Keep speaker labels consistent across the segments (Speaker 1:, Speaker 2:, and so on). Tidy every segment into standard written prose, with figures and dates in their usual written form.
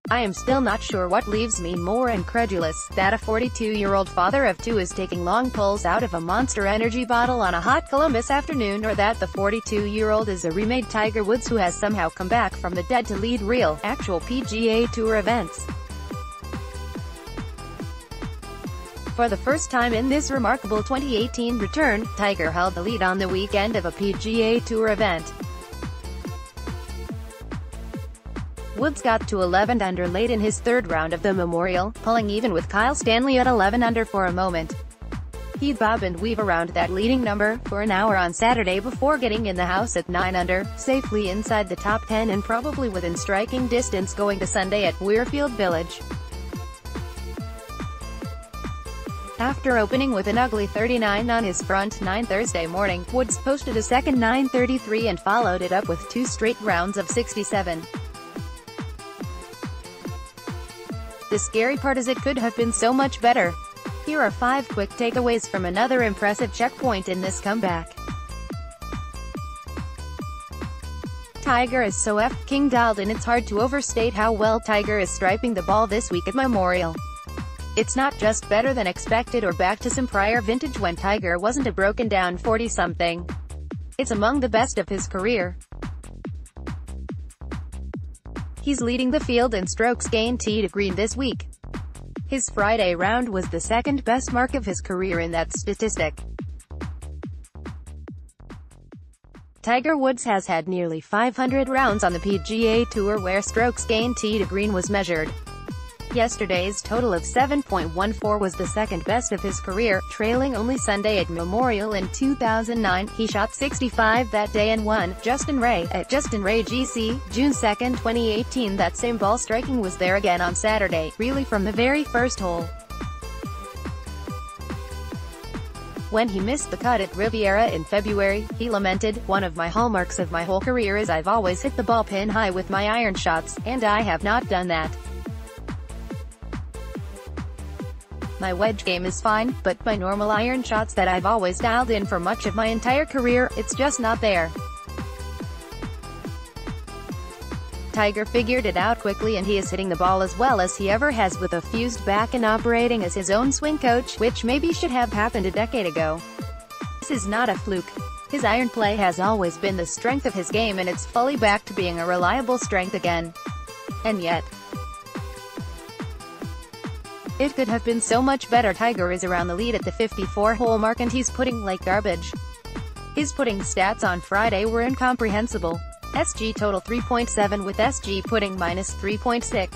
Speaker 1: I am still not sure what leaves me more incredulous, that a 42-year-old father of two is taking long pulls out of a Monster Energy bottle on a hot Columbus afternoon, or that the 42-year-old is a remade Tiger Woods who has somehow come back from the dead to lead real, actual PGA Tour events. For the first time in this remarkable 2018 return, Tiger held the lead on the weekend of a PGA Tour event. Woods got to 11 under late in his third round of the Memorial, pulling even with Kyle Stanley at 11 under for a moment. He'd bob and weave around that leading number for an hour on Saturday before getting in the house at 9 under, safely inside the top 10 and probably within striking distance going to Sunday at Weirfield Village. After opening with an ugly 39 on his front nine Thursday morning, Woods posted a second 9.33 and followed it up with two straight rounds of 67. The scary part is it could have been so much better. Here are 5 quick takeaways from another impressive checkpoint in this comeback. Tiger is so F***ing dialed in, it's hard to overstate how well Tiger is striping the ball this week at Memorial. It's not just better than expected or back to some prior vintage when Tiger wasn't a broken down 40-something. It's among the best of his career. He's leading the field in strokes gained tee to green this week. His Friday round was the second best mark of his career in that statistic. Tiger Woods has had nearly 500 rounds on the PGA Tour where strokes gained tee to green was measured. Yesterday's total of 7.14 was the second best of his career, trailing only Sunday at Memorial in 2009. He shot 65 that day and won. Justin Ray, at Justin Ray GC, June 2, 2018. That same ball striking was there again on Saturday, really from the very first hole. When he missed the cut at Riviera in February, he lamented, "One of my hallmarks of my whole career is I've always hit the ball pin high with my iron shots, and I have not done that. My wedge game is fine, but my normal iron shots that I've always dialed in for much of my entire career, it's just not there." Tiger figured it out quickly and he is hitting the ball as well as he ever has with a fused back and operating as his own swing coach, which maybe should have happened a decade ago. This is not a fluke. His iron play has always been the strength of his game and it's fully back to being a reliable strength again. And yet, it could have been so much better. Tiger is around the lead at the 54-hole mark and he's putting like garbage. His putting stats on Friday were incomprehensible. SG total 3.7 with SG putting minus 3.6.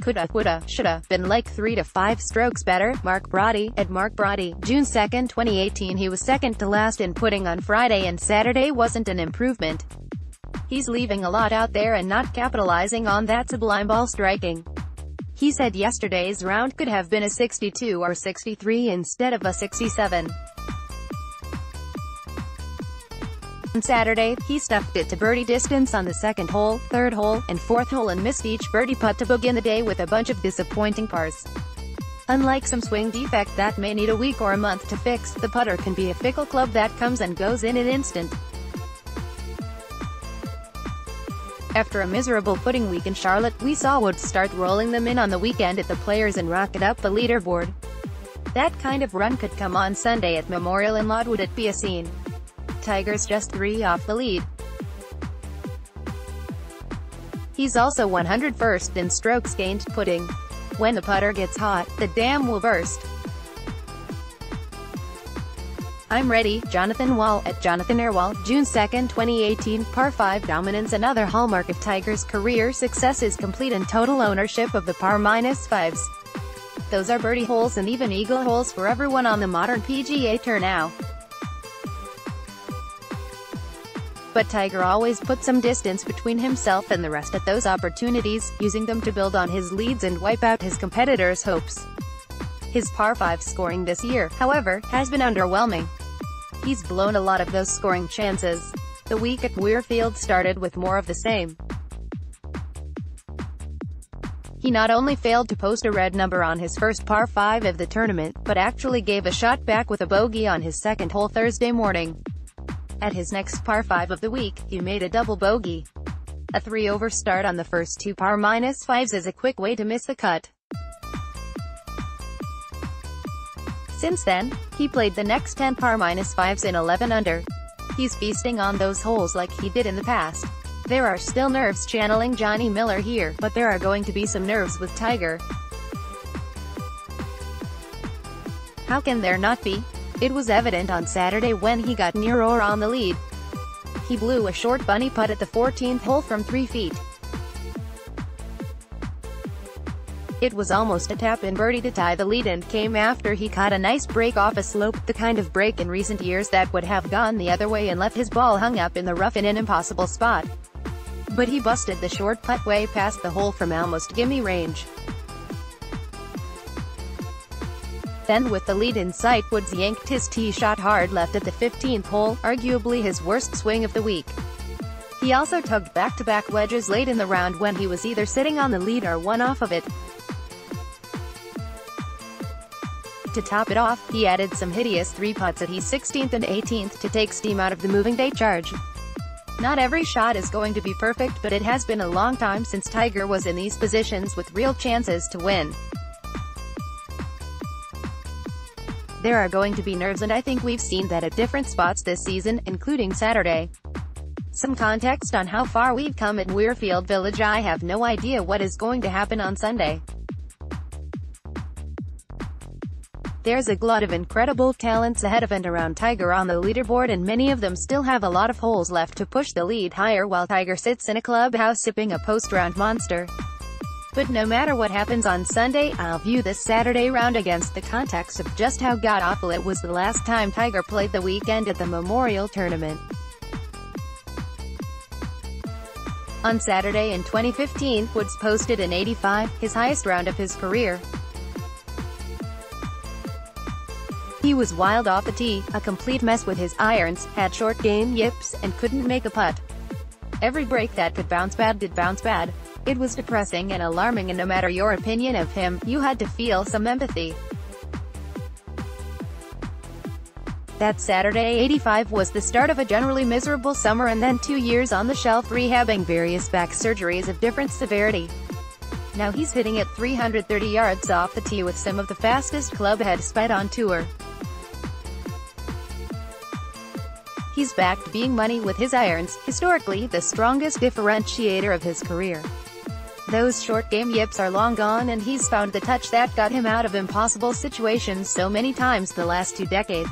Speaker 1: Coulda, woulda, shoulda, been like 3 to 5 strokes better. Mark Brody, at Mark Brody, June 2, 2018. He was second to last in putting on Friday and Saturday wasn't an improvement. He's leaving a lot out there and not capitalizing on that sublime ball striking. He said yesterday's round could have been a 62 or 63 instead of a 67. On Saturday, he stuffed it to birdie distance on the second hole, third hole, and fourth hole and missed each birdie putt to begin the day with a bunch of disappointing pars. Unlike some swing defect that may need a week or a month to fix, the putter can be a fickle club that comes and goes in an instant. After a miserable putting week in Charlotte, we saw Woods start rolling them in on the weekend at the Players and rocket up the leaderboard. That kind of run could come on Sunday at Memorial, and Lord would it be a scene. Tiger's just 3 off the lead. He's also 101st in strokes gained putting. When the putter gets hot, the dam will burst. I'm ready. Jonathan Wall, at Jonathan Airwall, June 2, 2018. Par 5 dominance. Another hallmark of Tiger's career success is complete and total ownership of the par minus 5s. Those are birdie holes and even eagle holes for everyone on the modern PGA Tour now. But Tiger always put some distance between himself and the rest at those opportunities, using them to build on his leads and wipe out his competitors' hopes. His par 5 scoring this year, however, has been underwhelming. He's blown a lot of those scoring chances. The week at Weirfield started with more of the same. He not only failed to post a red number on his first par 5 of the tournament, but actually gave a shot back with a bogey on his second hole Thursday morning. At his next par 5 of the week, he made a double bogey. A 3-over start on the first 2 par-5s is a quick way to miss the cut. Since then, he played the next 10 par-5s in 11 under. He's feasting on those holes like he did in the past. There are still nerves channeling Johnny Miller here, but there are going to be some nerves with Tiger. How can there not be? It was evident on Saturday when he got near or on the lead. He blew a short bunny putt at the 14th hole from 3 feet. It was almost a tap-in birdie to tie the lead and came after he caught a nice break off a slope, the kind of break in recent years that would have gone the other way and left his ball hung up in the rough in an impossible spot. But he busted the short putt way past the hole from almost gimme range. Then with the lead in sight, Woods yanked his tee shot hard left at the 15th hole, arguably his worst swing of the week. He also tugged back-to-back wedges late in the round when he was either sitting on the lead or one off of it. To top it off, he added some hideous 3 putts at his 16th and 18th to take steam out of the moving day charge. Not every shot is going to be perfect, but it has been a long time since Tiger was in these positions with real chances to win. There are going to be nerves, and I think we've seen that at different spots this season, including Saturday. Some context on how far we've come at Muirfield Village. I have no idea what is going to happen on Sunday. There's a glut of incredible talents ahead of and around Tiger on the leaderboard, and many of them still have a lot of holes left to push the lead higher while Tiger sits in a clubhouse sipping a post-round monster. But no matter what happens on Sunday, I'll view this Saturday round against the context of just how god-awful it was the last time Tiger played the weekend at the Memorial Tournament. On Saturday in 2015, Woods posted an 85, his highest round of his career. He was wild off the tee, a complete mess with his irons, had short game yips, and couldn't make a putt. Every break that could bounce bad did bounce bad. It was depressing and alarming, and no matter your opinion of him, you had to feel some empathy. That Saturday 85 was the start of a generally miserable summer, and then 2 years on the shelf rehabbing various back surgeries of different severity. Now he's hitting at 330 yards off the tee with some of the fastest club head speed on tour. He's back to being money with his irons, historically the strongest differentiator of his career. Those short game yips are long gone, and he's found the touch that got him out of impossible situations so many times the last 2 decades.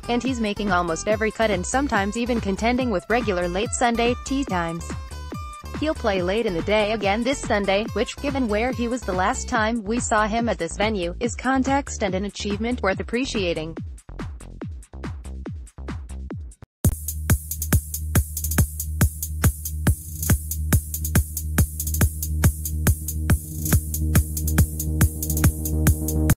Speaker 1: And he's making almost every cut and sometimes even contending with regular late Sunday tee times. He'll play late in the day again this Sunday, which, given where he was the last time we saw him at this venue, is context and an achievement worth appreciating.